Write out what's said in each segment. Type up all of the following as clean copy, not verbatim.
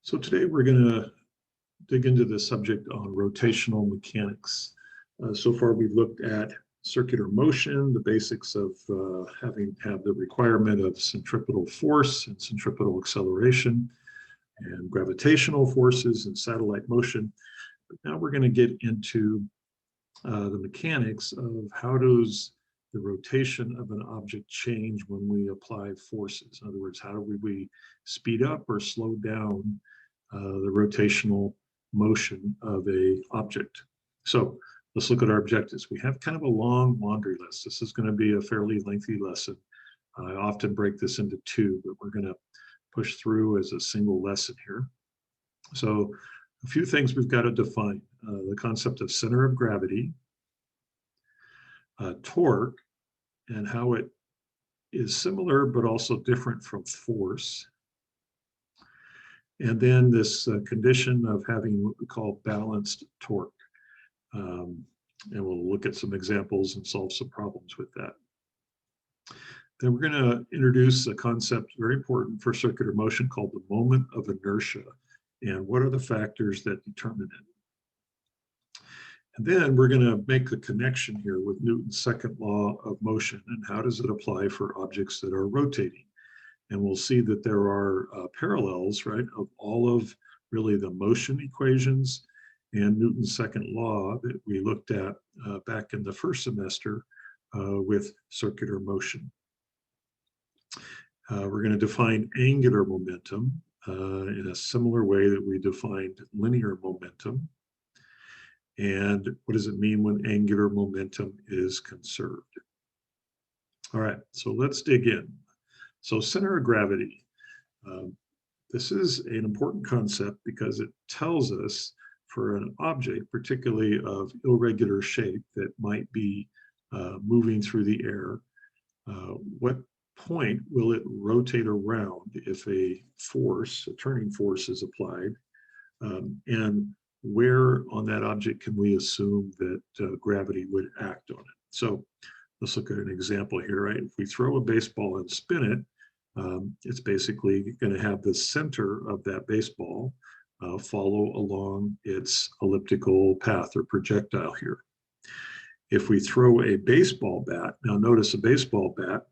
So today we're going to dig into the subject on rotational mechanics. So far we've looked at circular motion, the basics of having the requirement of centripetal force and centripetal acceleration, and gravitational forces and satellite motion. But now we're going to get into the mechanics of how does the rotation of an object change when we apply forces. In other words, how do we speed up or slow down the rotational motion of a object. So let's look at our objectives. We have kind of a long laundry list. This is going to be a fairly lengthy lesson. I often break this into two, but we're going to push through as a single lesson here. So a few things we've got to define. The concept of center of gravity, torque, and how it is similar but also different from force. And then this condition of having what we call balanced torque. And we'll look at some examples and solve some problems with that. Then we're going to introduce a concept very important for circular motion called the moment of inertia. And what are the factors that determine it? And then we're going to make a connection here with Newton's second law of motion and how does it apply for objects that are rotating. And we'll see that there are parallels, right, of all of really the motion equations and Newton's second law that we looked at back in the first semester with circular motion. We're going to define angular momentum in a similar way that we defined linear momentum. And what does it mean when angular momentum is conserved? All right, so let's dig in. So center of gravity, this is an important concept because it tells us for an object, particularly of irregular shape that might be moving through the air, what point will it rotate around if a force, a turning force is applied, and where on that object can we assume that gravity would act on it? So let's look at an example here, right? If we throw a baseball and spin it, it's basically going to have the center of that baseball follow along its elliptical path or projectile here. If we throw a baseball bat, now notice a baseball bat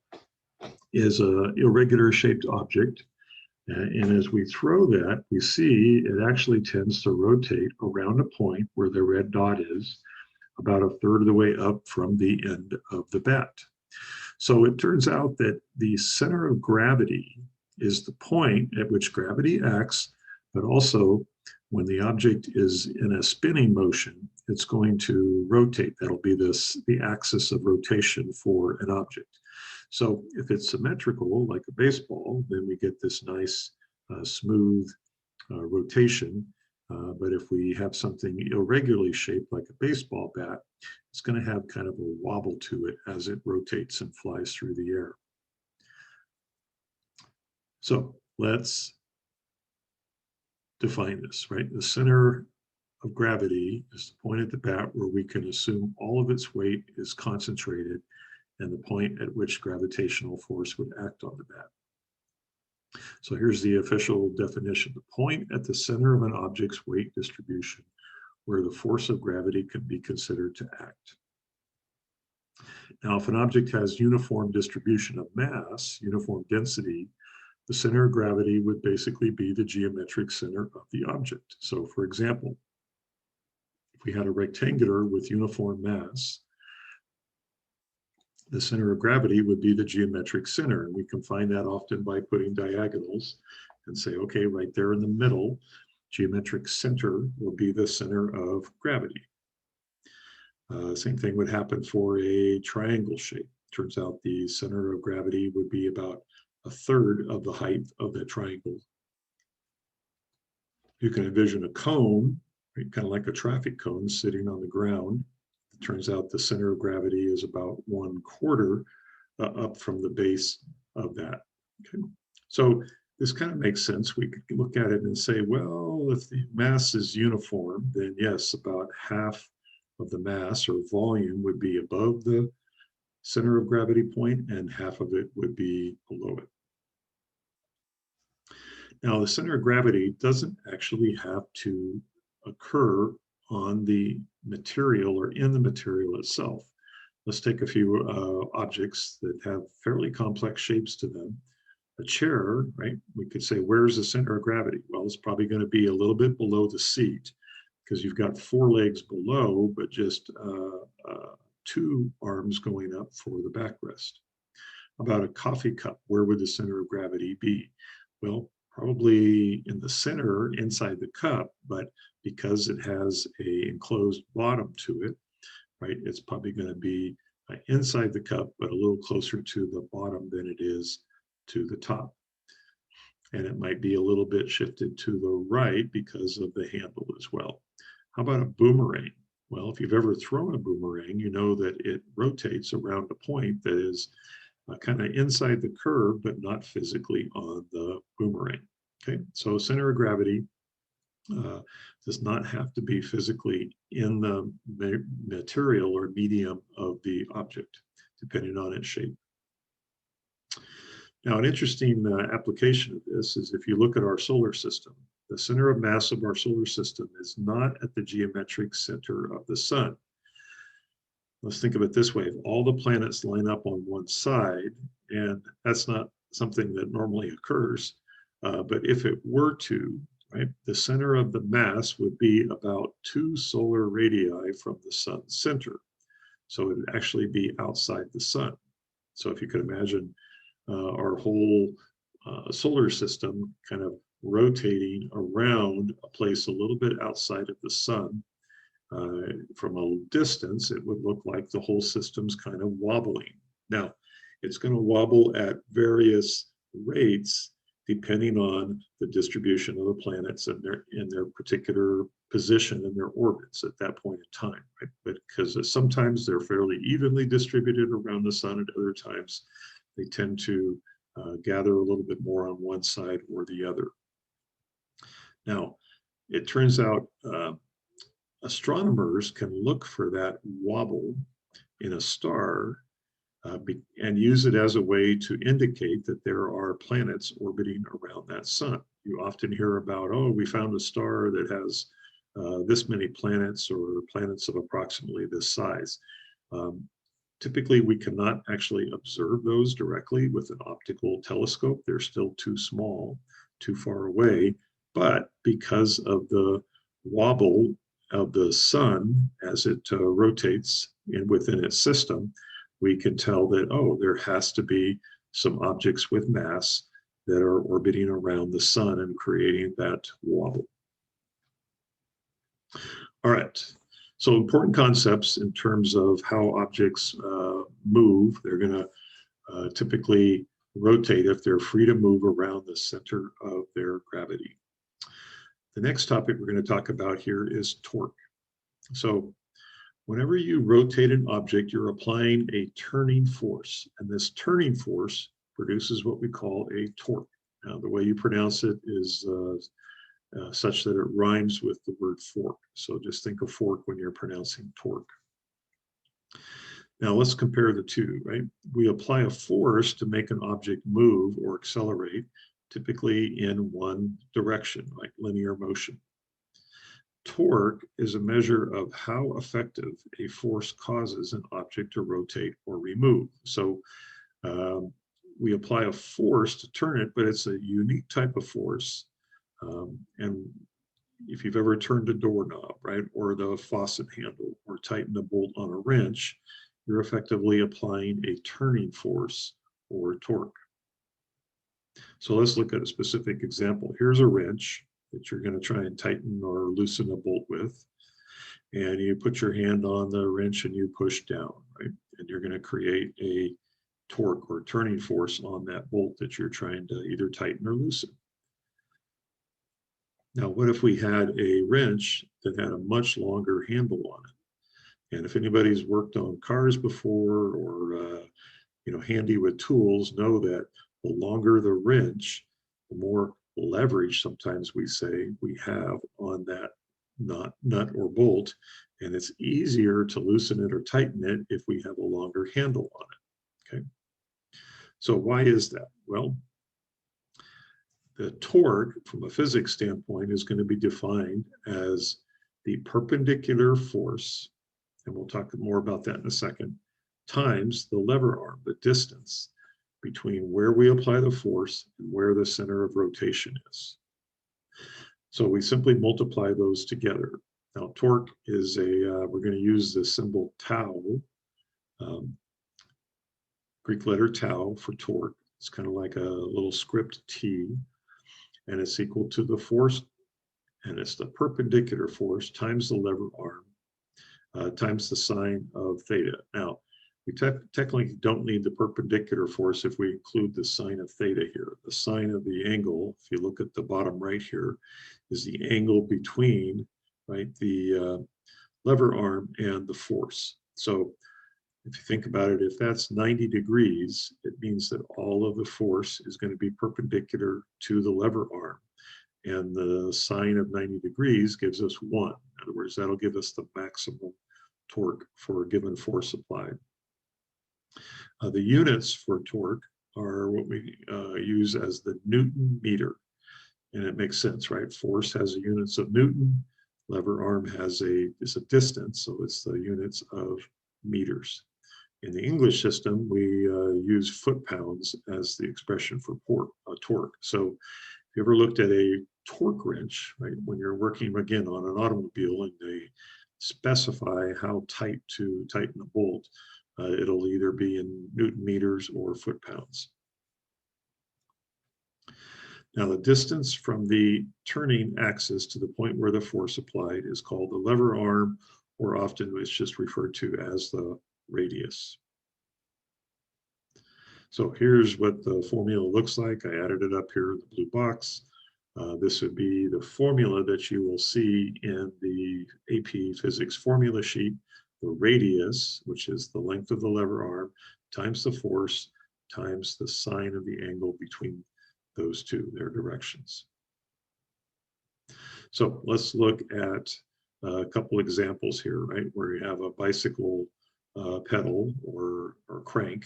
is an irregular shaped object. And as we throw that, we see it actually tends to rotate around a point where the red dot is, about a third of the way up from the end of the bat. So it turns out that the center of gravity is the point at which gravity acts, but also when the object is in a spinning motion, it's going to rotate. That'll be the axis of rotation for an object. So if it's symmetrical, like a baseball, then we get this nice, smooth rotation. But if we have something irregularly shaped like a baseball bat, it's going to have kind of a wobble to it as it rotates and flies through the air. So let's define this, right? The center of gravity is the point at the bat where we can assume all of its weight is concentrated and the point at which gravitational force would act on the bat. So here's the official definition: the point at the center of an object's weight distribution where the force of gravity can be considered to act. Now, if an object has uniform distribution of mass, uniform density, the center of gravity would basically be the geometric center of the object. So for example, if we had a rectangular with uniform mass, the center of gravity would be the geometric center. And we can find that often by putting diagonals and say, okay, right there in the middle, geometric center will be the center of gravity. Same thing would happen for a triangle shape. Turns out the center of gravity would be about a third of the height of the triangle. You can envision a cone, right, kind of like a traffic cone sitting on the ground. It turns out the center of gravity is about 1/4 up from the base of that. Okay. So this kind of makes sense. We could look at it and say, well, if the mass is uniform, then yes, about half of the mass or volume would be above the center of gravity point and half of it would be below it. Now, the center of gravity doesn't actually have to occur on the material or in the material itself. Let's take a few objects that have fairly complex shapes to them. A chair, right? We could say, where's the center of gravity? Well, it's probably going to be a little bit below the seat because you've got four legs below, but just two arms going up for the backrest. About a coffee cup, where would the center of gravity be? Well, probably in the center inside the cup, but because it has a enclosed bottom to it, right, it's probably going to be inside the cup, but a little closer to the bottom than it is to the top. And it might be a little bit shifted to the right because of the handle as well. How about a boomerang? Well, if you've ever thrown a boomerang, you know that it rotates around a point that is kind of inside the curve, but not physically on the boomerang. Okay, so center of gravity does not have to be physically in the material or medium of the object, depending on its shape. Now, an interesting application of this is if you look at our solar system, the center of mass of our solar system is not at the geometric center of the sun. Let's think of it this way. If all the planets line up on one side, and that's not something that normally occurs, but if it were to, right, the center of the mass would be about 2 solar radii from the sun's center. So it would actually be outside the sun. So if you could imagine our whole solar system kind of rotating around a place a little bit outside of the sun, from a distance, it would look like the whole system's kind of wobbling. Now, it's going to wobble at various rates depending on the distribution of the planets and their particular position in their orbits at that point in time, right? But because sometimes they're fairly evenly distributed around the sun, at other times they tend to gather a little bit more on one side or the other. Now, it turns out astronomers can look for that wobble in a star and use it as a way to indicate that there are planets orbiting around that sun. You often hear about, oh, we found a star that has this many planets or planets of approximately this size. Typically, we cannot actually observe those directly with an optical telescope. They're still too small, too far away. But because of the wobble of the sun as it rotates within its system, we can tell that, oh, there has to be some objects with mass that are orbiting around the sun and creating that wobble. All right, so important concepts in terms of how objects move. They're going to typically rotate if they're free to move around the center of their gravity. The next topic we're going to talk about here is torque. So whenever you rotate an object, you're applying a turning force, and this turning force produces what we call a torque. Now, the way you pronounce it is such that it rhymes with the word fork. So just think of fork when you're pronouncing torque. Now let's compare the two, right? We apply a force to make an object move or accelerate, typically in one direction, like linear motion. Torque is a measure of how effective a force causes an object to rotate or remove. So we apply a force to turn it, but it's a unique type of force. And if you've ever turned a doorknob, right, or the faucet handle, or tightened a bolt on a wrench, you're effectively applying a turning force or torque. So let's look at a specific example. Here's a wrench that you're going to try and tighten or loosen a bolt with. And you put your hand on the wrench and you push down, right? And you're going to create a torque or turning force on that bolt that you're trying to either tighten or loosen. Now, what if we had a wrench that had a much longer handle on it? And if anybody's worked on cars before or handy with tools, know that the longer the wrench, the more leverage, sometimes we say, we have on that nut or bolt, and it's easier to loosen it or tighten it if we have a longer handle on it. Okay, so why is that? Well, The torque, from a physics standpoint, is going to be defined as the perpendicular force, and we'll talk more about that in a second, times the lever arm, the distance between where we apply the force and where the center of rotation is. So we simply multiply those together. Now, torque is we're going to use the symbol tau, um, Greek letter tau for torque. It's kind of like a little script T, and it's equal to the force, and it's the perpendicular force times the lever arm times the sine of theta. Now, we technically don't need the perpendicular force if we include the sine of theta here. The sine of the angle, if you look at the bottom right here, is the angle between, right, the lever arm and the force. So if you think about it, if that's 90 degrees, it means that all of the force is going to be perpendicular to the lever arm. And the sine of 90 degrees gives us 1. In other words, that'll give us the maximum torque for a given force applied. The units for torque are what we use as the Newton meter. And it makes sense, right? Force has units of Newton. Lever arm is a distance, so it's the units of meters. In the English system, we use foot-pounds as the expression for torque. So if you ever looked at a torque wrench, right, when you're working again on an automobile and they specify how tight to tighten a bolt, it'll either be in Newton meters or foot-pounds. Now, the distance from the turning axis to the point where the force applied is called the lever arm, or often it's just referred to as the radius. So here's what the formula looks like. I added it up here in the blue box. This would be the formula that you will see in the AP physics formula sheet. The radius, which is the length of the lever arm, times the force, times the sine of the angle between those two, their directions. So let's look at a couple examples here, right, where you have a bicycle pedal or crank.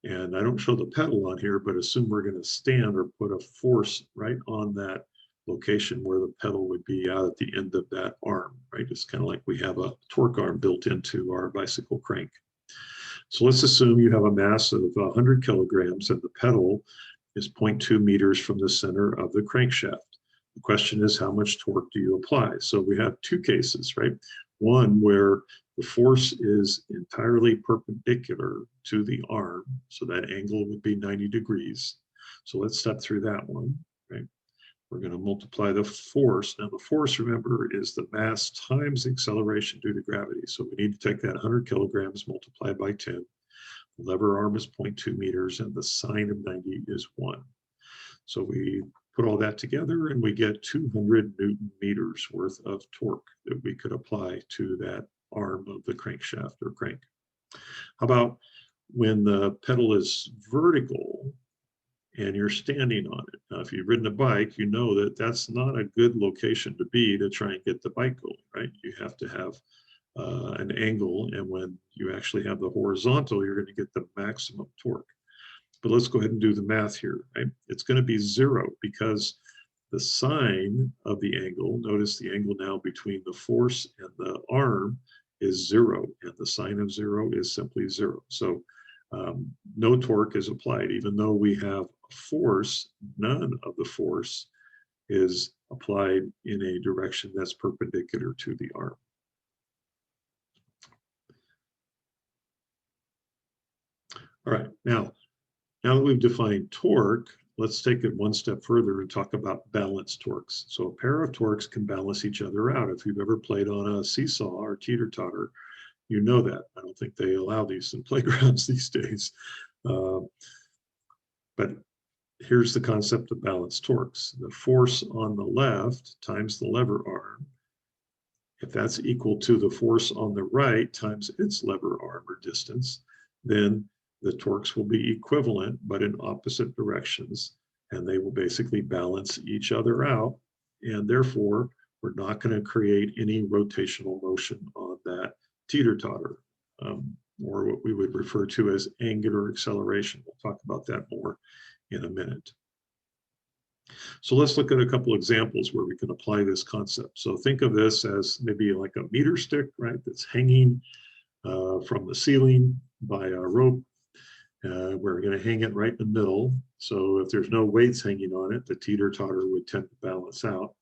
And I don't show the pedal on here, but assume we're going to stand or put a force right on that location where the pedal would be out at the end of that arm, right? It's kind of like we have a torque arm built into our bicycle crank. So let's assume you have a mass of 100 kilograms and the pedal is 0.2 meters from the center of the crankshaft. The question is, how much torque do you apply? So we have two cases, right? One where the force is entirely perpendicular to the arm, so that angle would be 90 degrees. So let's step through that one, right? We're going to multiply the force. Now the force, remember, is the mass times the acceleration due to gravity. So we need to take that 100 kilograms multiplied by 10. The lever arm is 0.2 meters and the sine of 90 is 1. So we put all that together and we get 200 Newton meters worth of torque that we could apply to that arm of the crankshaft or crank. How about when the pedal is vertical and you're standing on it? Now, if you've ridden a bike, you know that that's not a good location to be to try and get the bike going, right? You have to have an angle, and when you actually have the horizontal, you're going to get the maximum torque. But let's go ahead and do the math here, right? It's going to be 0 because the sine of the angle, notice the angle now between the force and the arm is 0, and the sine of 0 is simply 0. So no torque is applied. Even though we have a force, none of the force is applied in a direction that's perpendicular to the arm. All right, now that we've defined torque, let's take it one step further and talk about balanced torques. So a pair of torques can balance each other out. If you've ever played on a seesaw or teeter-totter, you know that. I don't think they allow these in playgrounds these days. But here's the concept of balanced torques. The force on the left times the lever arm, if that's equal to the force on the right times its lever arm or distance, then the torques will be equivalent, but in opposite directions, and they will basically balance each other out. And therefore, we're not going to create any rotational motion on that teeter-totter, or what we would refer to as angular acceleration. We'll talk about that more in a minute. So let's look at a couple examples where we can apply this concept. So think of this as maybe like a meter stick, right? That's hanging from the ceiling by a rope. We're going to hang it right in the middle. So if there's no weights hanging on it, the teeter-totter would tend to balance out.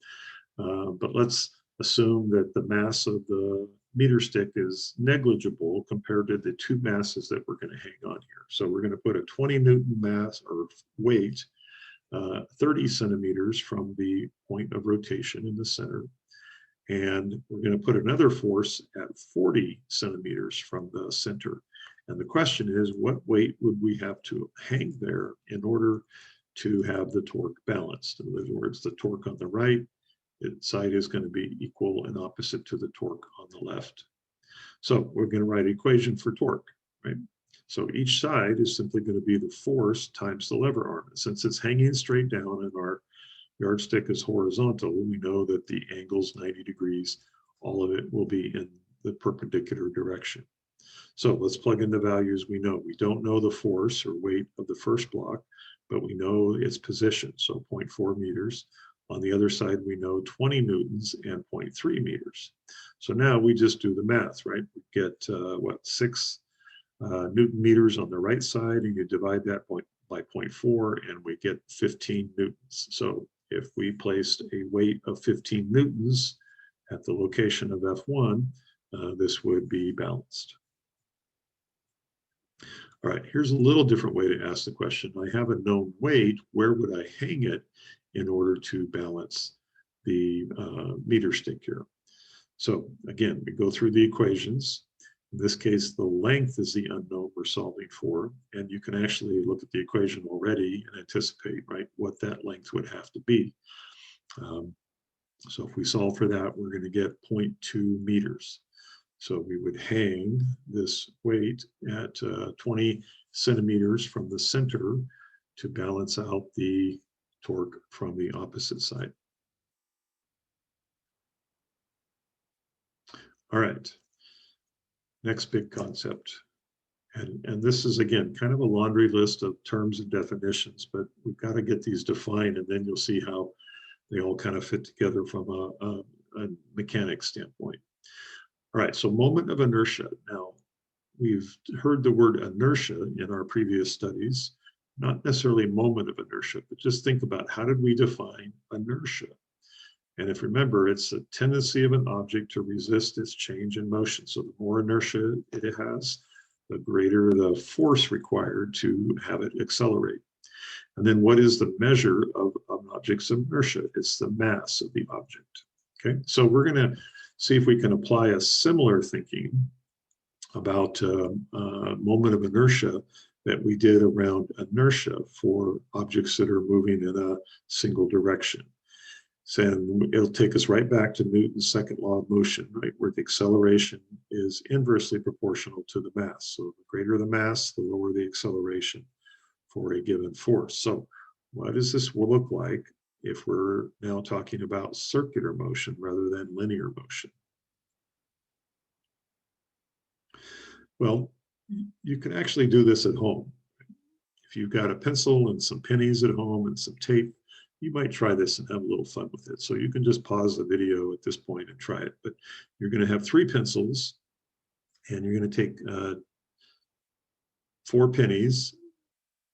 But let's assume that the mass of the meter stick is negligible compared to the two masses that we're going to hang on here. So we're going to put a 20 Newton mass or weight 30 centimeters from the point of rotation in the center. And we're going to put another force at 40 centimeters from the center. And the question is, what weight would we have to hang there in order to have the torque balanced? In other words, the torque on the right side is going to be equal and opposite to the torque on the left. So we're going to write an equation for torque, right? So each side is simply going to be the force times the lever arm. Since it's hanging straight down and our yardstick is horizontal, we know that the angle's 90 degrees. All of it will be in the perpendicular direction. So let's plug in the values we know. We don't know the force or weight of the first block, but we know its position, so 0.4 meters. On the other side, we know 20 newtons and 0.3 meters. So now we just do the math, right? We get, 6 Newton meters on the right side, and you divide that by 0.4, and we get 15 newtons. So if we placed a weight of 15 newtons at the location of F1, this would be balanced. All right, here's a little different way to ask the question. I have a known weight. Where would I hang it in order to balance the meter stick here? So again, we go through the equations. In this case, the length is the unknown we're solving for. And you can actually look at the equation already and anticipate, right, what that length would have to be. So if we solve for that, we're going to get 0.2 meters. So we would hang this weight at 20 centimeters from the center to balance out the torque from the opposite side. All right, next big concept. And this is, again, kind of a laundry list of terms and definitions, but we've got to get these defined, and then you'll see how they all kind of fit together from a mechanics standpoint. All right, so moment of inertia. Now, we've heard the word inertia in our previous studies, not necessarily moment of inertia, but just think about how did we define inertia? And if remember, it's a tendency of an object to resist its change in motion. So the more inertia it has, the greater the force required to have it accelerate. And then what is the measure of an object's inertia? It's the mass of the object. Okay, so we're going to see if we can apply a similar thinking about moment of inertia that we did around inertia for objects that are moving in a single direction. So it'll take us right back to Newton's second law of motion, right, where the acceleration is inversely proportional to the mass. So the greater the mass, the lower the acceleration for a given force. So what does this look like if we're now talking about circular motion rather than linear motion? Well, you can actually do this at home. If you've got a pencil and some pennies at home and some tape, you might try this and have a little fun with it. So you can just pause the video at this point and try it. But you're going to have 3 pencils, and you're going to take 4 pennies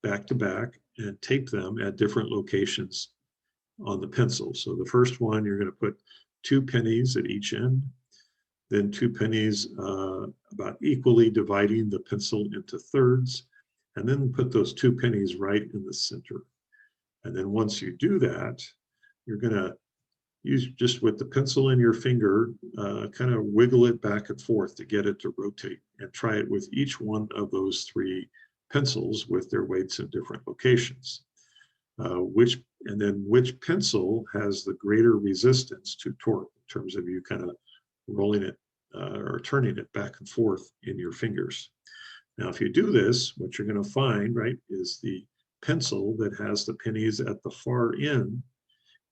back to back and tape them at different locations on the pencil. So the first one, you're going to put 2 pennies at each end, then 2 pennies about equally dividing the pencil into thirds, and then put those 2 pennies right in the center. And then once you do that, you're going to use, just with the pencil in your finger, kind of wiggle it back and forth to get it to rotate, and try it with each one of those 3 pencils with their weights in different locations. And then which pencil has the greater resistance to torque in terms of you kind of rolling it or turning it back and forth in your fingers. Now, if you do this, what you're going to find, right, is the pencil that has the pennies at the far end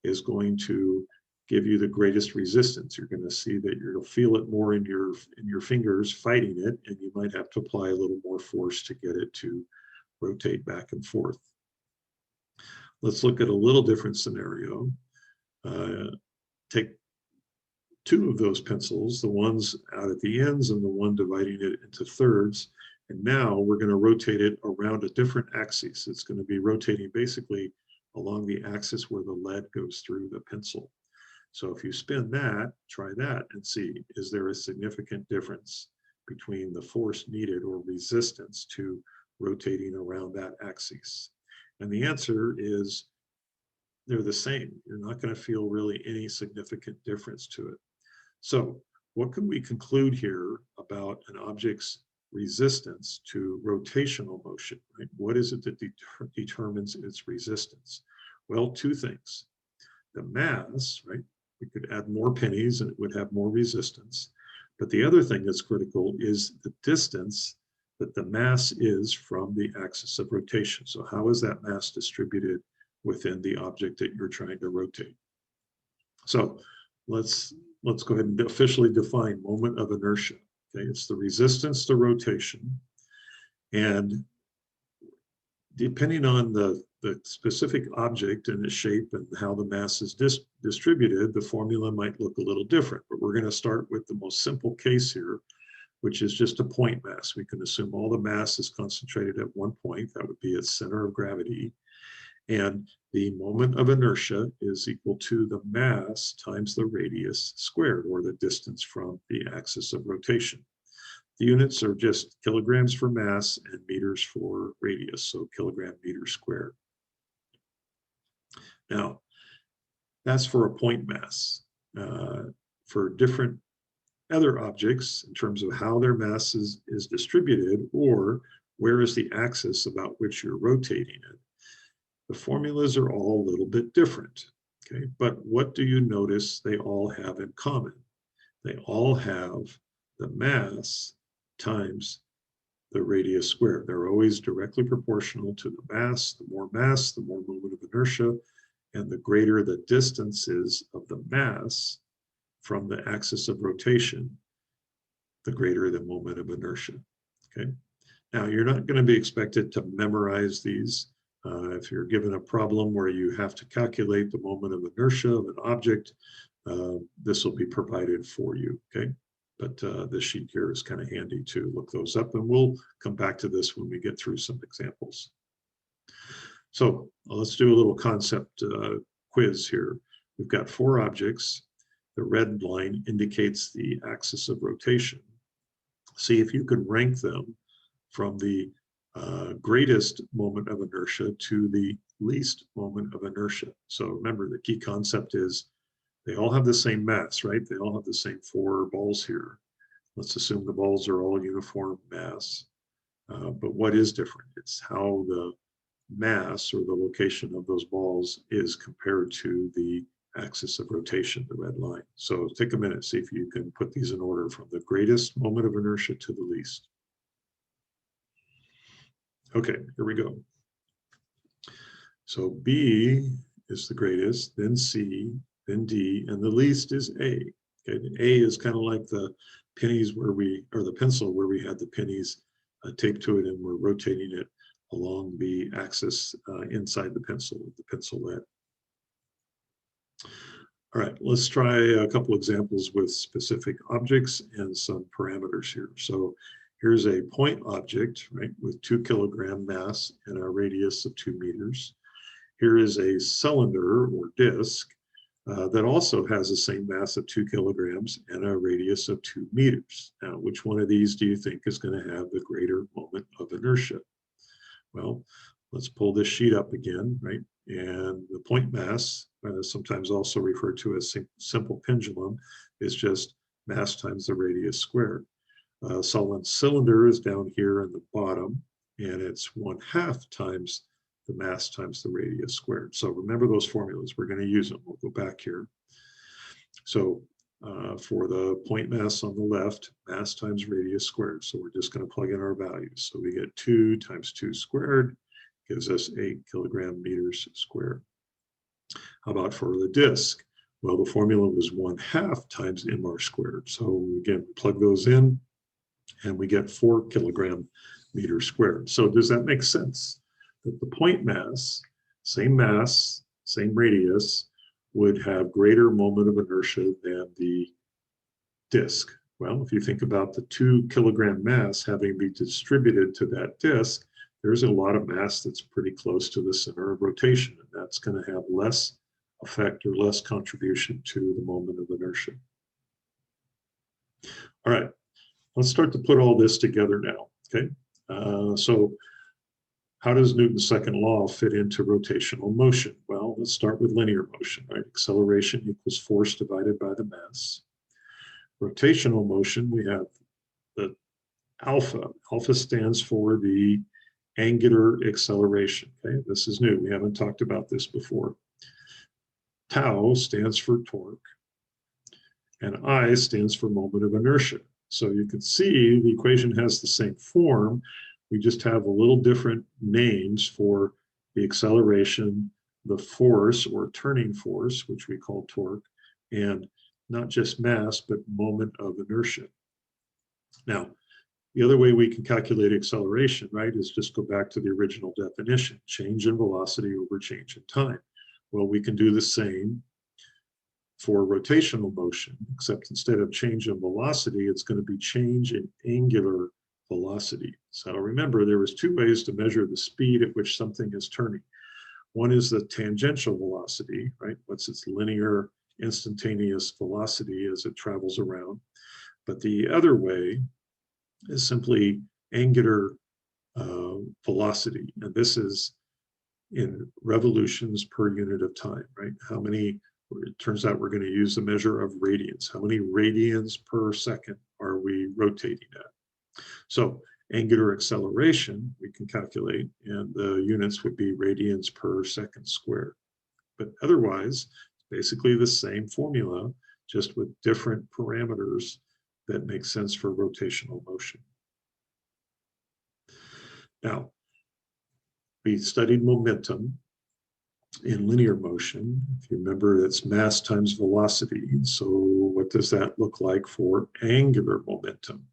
is going to give you the greatest resistance. You're going to see that you'll feel it more in your fingers fighting it, and you might have to apply a little more force to get it to rotate back and forth. Let's look at a little different scenario. Take two of those pencils, the ones out at the ends and the one dividing it into thirds. And now we're going to rotate it around a different axis. It's going to be rotating basically along the axis where the lead goes through the pencil. So if you spin that, try that and see, is there a significant difference between the force needed or resistance to rotating around that axis? And the answer is they're the same. You're not going to feel really any significant difference to it. So what can we conclude here about an object's resistance to rotational motion, right? What is it that determines its resistance? Well, two things. The mass, right? We could add more pennies and it would have more resistance. But the other thing that's critical is the distance that the mass is from the axis of rotation. So how is that mass distributed within the object that you're trying to rotate? So let's go ahead and officially define moment of inertia. Okay, it's the resistance to rotation. And depending on the specific object and the shape and how the mass is distributed, the formula might look a little different. But we're going to start with the most simple case here, which is just a point mass. We can assume all the mass is concentrated at one point. That would be its center of gravity. And the moment of inertia is equal to the mass times the radius squared, or the distance from the axis of rotation. The units are just kilograms for mass and meters for radius, so kilogram meter squared. Now, that's for a point mass. For different other objects, in terms of how their mass is distributed, or where is the axis about which you're rotating it, the formulas are all a little bit different, okay? But what do you notice they all have in common? They all have the mass times the radius squared. They're always directly proportional to the mass. The more mass, the more moment of inertia, and the greater the distance is of the mass from the axis of rotation, the greater the moment of inertia, okay? Now, you're not going to be expected to memorize these. If you're given a problem where you have to calculate the moment of inertia of an object, this will be provided for you, okay? But this sheet here is kind of handy to look those up, and we'll come back to this when we get through some examples. So let's do a little concept quiz here. We've got four objects. The red line indicates the axis of rotation. See if you can rank them from the greatest moment of inertia to the least moment of inertia. So remember, the key concept is they all have the same mass, right? They all have the same four balls here. Let's assume the balls are all uniform mass. But what is different? It's how the mass or the location of those balls is compared to the axis of rotation, the red line. So take a minute, see if you can put these in order from the greatest moment of inertia to the least. Okay, here we go. So B is the greatest, then C, then D, and the least is A. Okay, and A is kind of like the pennies where or the pencil where we had the pennies taped to it and we're rotating it along the axis inside the pencil lead. All right, let's try a couple examples with specific objects and some parameters here. So here's a point object, right, with 2 kilogram mass and a radius of 2 meters. Here is a cylinder or disc that also has the same mass of 2 kilograms and a radius of 2 meters. Now, which one of these do you think is going to have the greater moment of inertia? Well, let's pull this sheet up again, right? And the point mass, sometimes also referred to as simple pendulum, is just mass times the radius squared. Solid cylinder is down here in the bottom, and it's 1/2 times the mass times the radius squared. So remember those formulas. We're going to use them. We'll go back here. So for the point mass on the left, mass times radius squared. So we're just going to plug in our values. So we get 2 times 2 squared gives us 8 kilogram meters squared. How about for the disk? Well, the formula was 1/2 times mr squared. So again, plug those in and we get 4 kilogram meters squared. So does that make sense? That the point mass same mass, same radius, would have greater moment of inertia than the disk? Well, if you think about the 2 kilogram mass having to be distributed to that disk, there's a lot of mass that's pretty close to the center of rotation, and that's going to have less effect or less contribution to the moment of inertia. All right, let's start to put all this together now, okay? So how does Newton's second law fit into rotational motion? Well, let's start with linear motion, right? Acceleration equals force divided by the mass. Rotational motion, we have the alpha. Alpha stands for the angular acceleration, okay? This is new, we haven't talked about this before. Tau stands for torque, and I stands for moment of inertia. So you can see the equation has the same form, we just have a little different names for the acceleration, the force or turning force, which we call torque, and not just mass, but moment of inertia. Now, the other way we can calculate acceleration, right, is just go back to the original definition, change in velocity over change in time. Well, we can do the same for rotational motion, except instead of change in velocity, it's going to be change in angular velocity. So remember, there was two ways to measure the speed at which something is turning. One is the tangential velocity, right? What's its linear instantaneous velocity as it travels around. But the other way is simply angular velocity. And this is in revolutions per unit of time, right? How many, it turns out we're going to use the measure of radians. How many radians per second are we rotating at? So angular acceleration, we can calculate, and the units would be radians per second squared. But otherwise, basically the same formula, just with different parameters that make sense for rotational motion. Now, we studied momentum in linear motion. If you remember, it's mass times velocity. So what does that look like for angular momentum?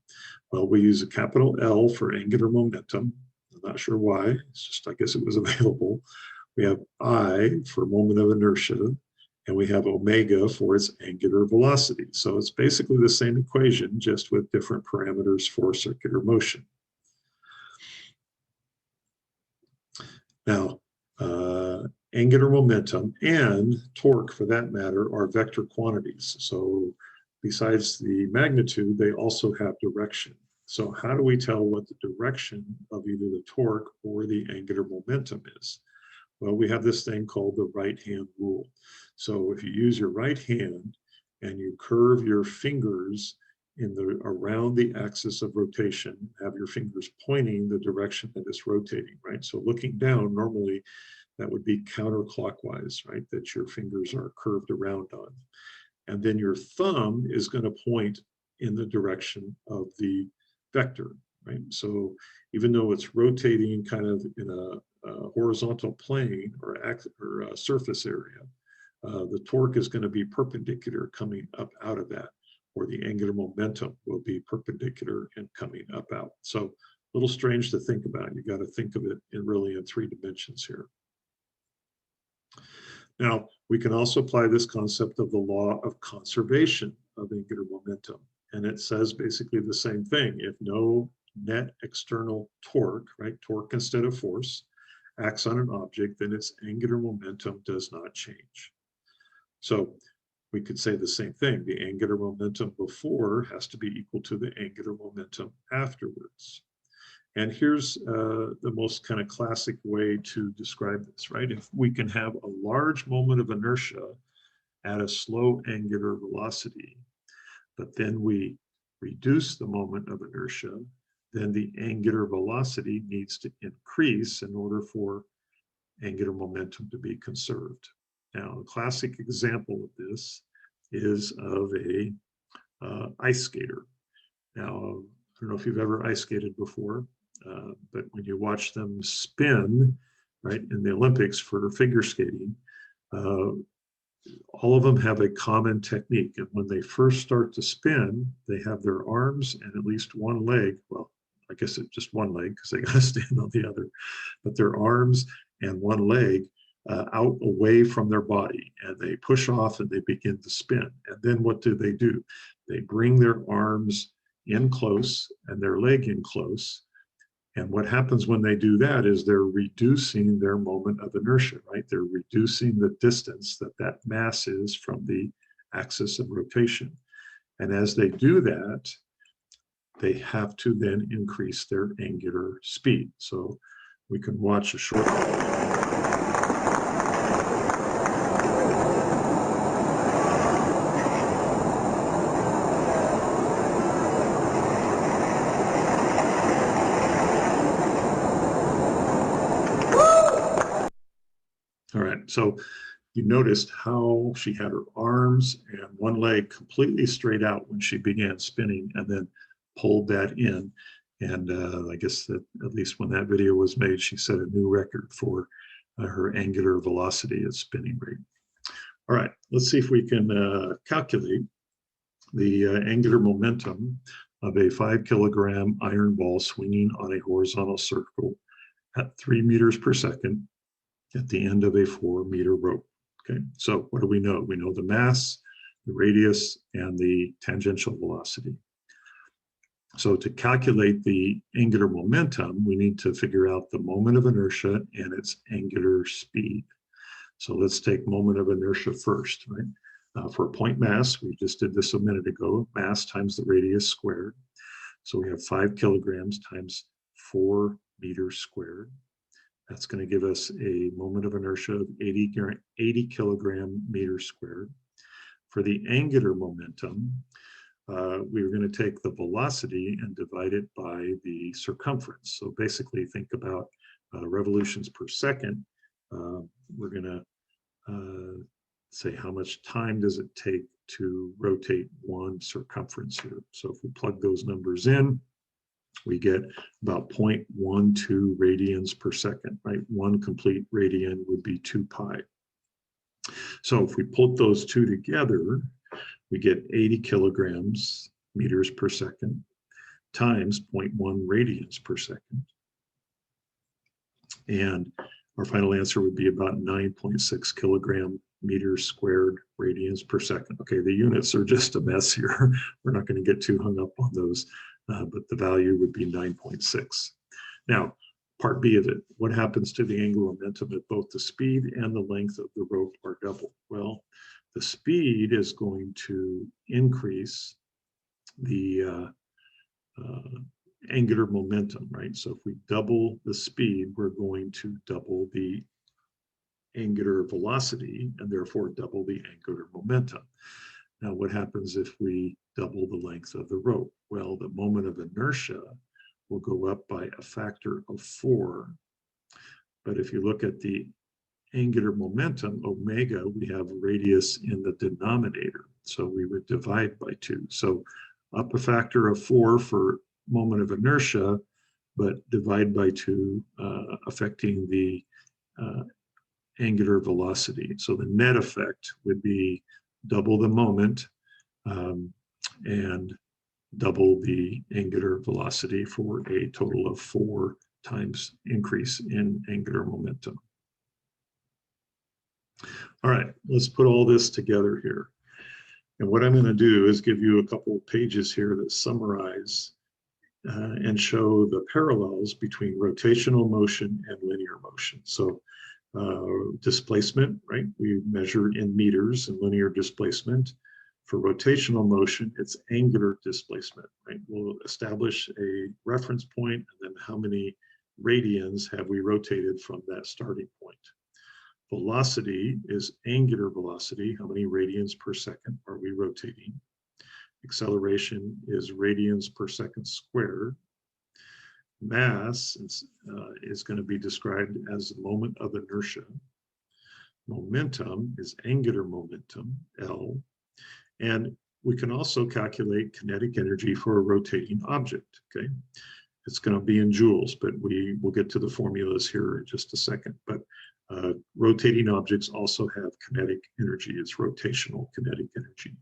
Well, we use a capital L for angular momentum. I'm not sure why, it's just, I guess it was available. We have I for moment of inertia, and we have omega for its angular velocity. So it's basically the same equation, just with different parameters for circular motion. Now, angular momentum and torque, for that matter, are vector quantities. So besides the magnitude, they also have direction. So how do we tell what the direction of either the torque or the angular momentum is? Well, we have this thing called the right-hand rule. So if you use your right hand and you curve your fingers around the axis of rotation, have your fingers pointing the direction that it's rotating, right? So looking down, normally that would be counterclockwise, right? That your fingers are curved around on. And then your thumb is going to point in the direction of the vector, right? So even though it's rotating kind of in a horizontal plane or surface area, the torque is going to be perpendicular coming up out of that, or the angular momentum will be perpendicular and coming up out. So a little strange to think about. You got to think of it really in 3 dimensions here. Now, we can also apply this concept of the law of conservation of angular momentum. And it says basically the same thing. If no net external torque, right, torque instead of force, acts on an object, then its angular momentum does not change. So we could say the same thing. The angular momentum before has to be equal to the angular momentum afterwards. And here's the most kind of classic way to describe this, right? If we can have a large moment of inertia at a slow angular velocity, but then we reduce the moment of inertia, then the angular velocity needs to increase in order for angular momentum to be conserved. Now, a classic example of this is of a ice skater. Now, I don't know if you've ever ice skated before, but when you watch them spin, right, in the Olympics for figure skating, all of them have a common technique. And when they first start to spin, they have their arms and at least one leg. Well, I guess it's just one leg because they got to stand on the other. But their arms and one leg out away from their body, and they push off and they begin to spin. And then what do? They bring their arms in close and their leg in close. And what happens when they do that is they're reducing their moment of inertia, right? They're reducing the distance that that mass is from the axis of rotation. And as they do that, they have to then increase their angular speed. So we can watch a short. All right, so you noticed how she had her arms and one leg completely straight out when she began spinning, and then pulled that in. And I guess that at least when that video was made, she set a new record for her angular velocity at spinning rate. All right, let's see if we can calculate the angular momentum of a 5 kilogram iron ball swinging on a horizontal circle at 3 meters per second at the end of a 4-meter rope. Okay, so what do we know? We know the mass, the radius, and the tangential velocity. So to calculate the angular momentum, we need to figure out the moment of inertia and its angular speed. So let's take moment of inertia first, right? For a point mass, we just did this a minute ago, mass times the radius squared. So we have 5 kilograms times 4 meters squared. That's going to give us a moment of inertia of 80 kilogram meters squared. For the angular momentum, we were going to take the velocity and divide it by the circumference. So basically think about revolutions per second. We're going to say how much time does it take to rotate one circumference here. So if we plug those numbers in, we get about 0.12 radians per second, right? One complete radian would be 2 pi. So if we put those two together, we get 80 kilograms meters per second times 0.1 radians per second. And our final answer would be about 9.6 kilogram meters squared radians per second. Okay, the units are just a mess here. We're not going to get too hung up on those, but the value would be 9.6. Now, part B of it, what happens to the angular momentum if both the speed and the length of the rope are doubled? Well, the speed is going to increase the angular momentum, right? So if we double the speed, we're going to double the angular velocity and therefore double the angular momentum. Now, what happens if we double the length of the rope? Well, the moment of inertia will go up by a factor of 4. But if you look at the angular momentum, omega, we have radius in the denominator. So we would divide by 2. So up a factor of 4 for moment of inertia, but divide by 2, affecting the angular velocity. So the net effect would be double the moment and double the angular velocity for a total of 4 times increase in angular momentum. All right, let's put all this together here. And what I'm going to do is give you a couple of pages here that summarize and show the parallels between rotational motion and linear motion. So displacement, right? We measure in meters in linear displacement. For rotational motion, it's angular displacement, right? We'll establish a reference point and then how many radians have we rotated from that starting point. Velocity is angular velocity. How many radians per second are we rotating? Acceleration is radians per second squared. Mass is going to be described as the moment of inertia. Momentum is angular momentum, L. And we can also calculate kinetic energy for a rotating object, okay? It's going to be in joules, but we will get to the formulas here in just a second. But rotating objects also have kinetic energy. It's rotational kinetic energy.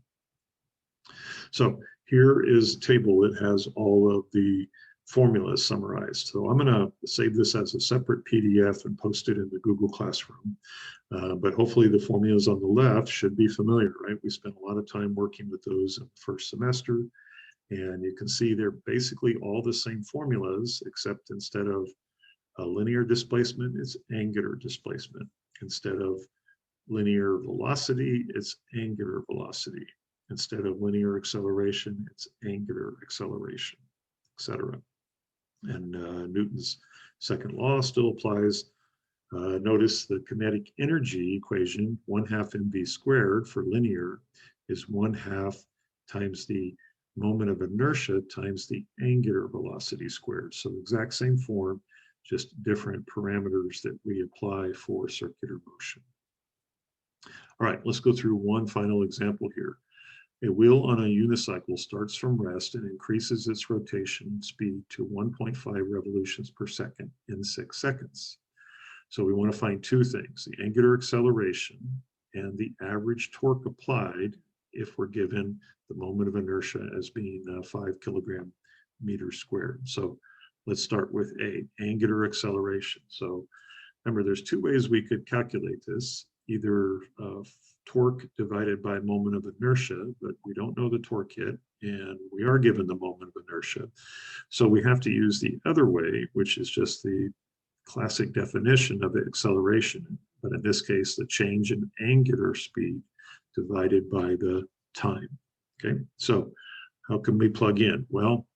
So here is a table that has all of the formula is summarized. So I'm going to save this as a separate PDF and post it in the Google Classroom. But hopefully the formulas on the left should be familiar, right? We spent a lot of time working with those in the first semester. And you can see they're basically all the same formulas, except instead of a linear displacement, it's angular displacement. Instead of linear velocity, it's angular velocity. Instead of linear acceleration, it's angular acceleration, etc. And Newton's second law still applies. Notice the kinetic energy equation, 1/2 mv squared for linear is 1/2 times the moment of inertia times the angular velocity squared. So exact same form, just different parameters that we apply for circular motion. All right, let's go through one final example here. A wheel on a unicycle starts from rest and increases its rotation speed to 1.5 revolutions per second in 6 seconds. So we want to find two things, the angular acceleration and the average torque applied if we're given the moment of inertia as being 5 kilogram meters squared. So let's start with A, angular acceleration. So remember, there's two ways we could calculate this, either torque divided by moment of inertia, but we don't know the torque yet, and we are given the moment of inertia. So we have to use the other way, which is just the classic definition of acceleration, but in this case, the change in angular speed divided by the time. Okay, so how can we plug in? Well,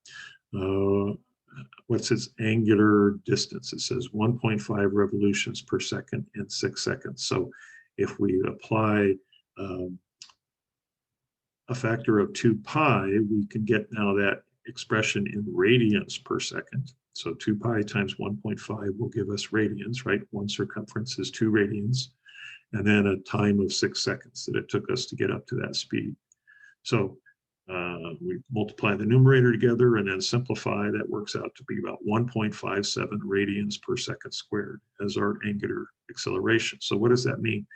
what's its angular distance? It says 1.5 revolutions per second in 6 seconds. So if we apply a factor of 2 pi, we can get now that expression in radians per second. So 2 pi times 1.5 will give us radians, right? One circumference is 2 radians, and then a time of 6 seconds that it took us to get up to that speed. So we multiply the numerator together and then simplify. That works out to be about 1.57 radians per second squared as our angular acceleration. So what does that mean?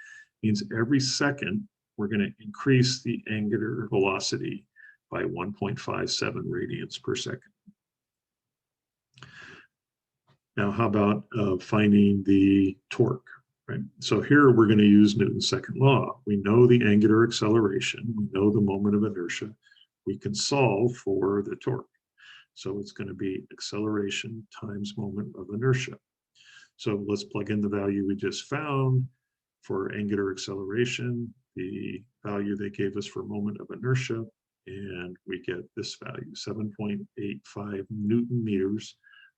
It means every second we're going to increase the angular velocity by 1.57 radians per second. Now, how about finding the torque? Right? So here we're going to use Newton's second law. We know the angular acceleration. We know the moment of inertia. We can solve for the torque. So it's going to be acceleration times moment of inertia. So let's plug in the value we just found for angular acceleration, the value they gave us for moment of inertia, and we get this value, 7.85 Newton meters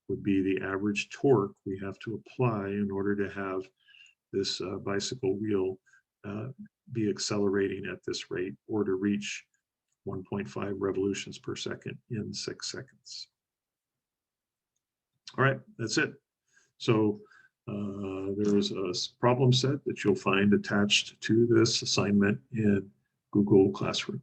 would be the average torque we have to apply in order to have this bicycle wheel be accelerating at this rate or to reach 1.5 revolutions per second in 6 seconds. All right, that's it. So there's a problem set that you'll find attached to this assignment in Google Classroom.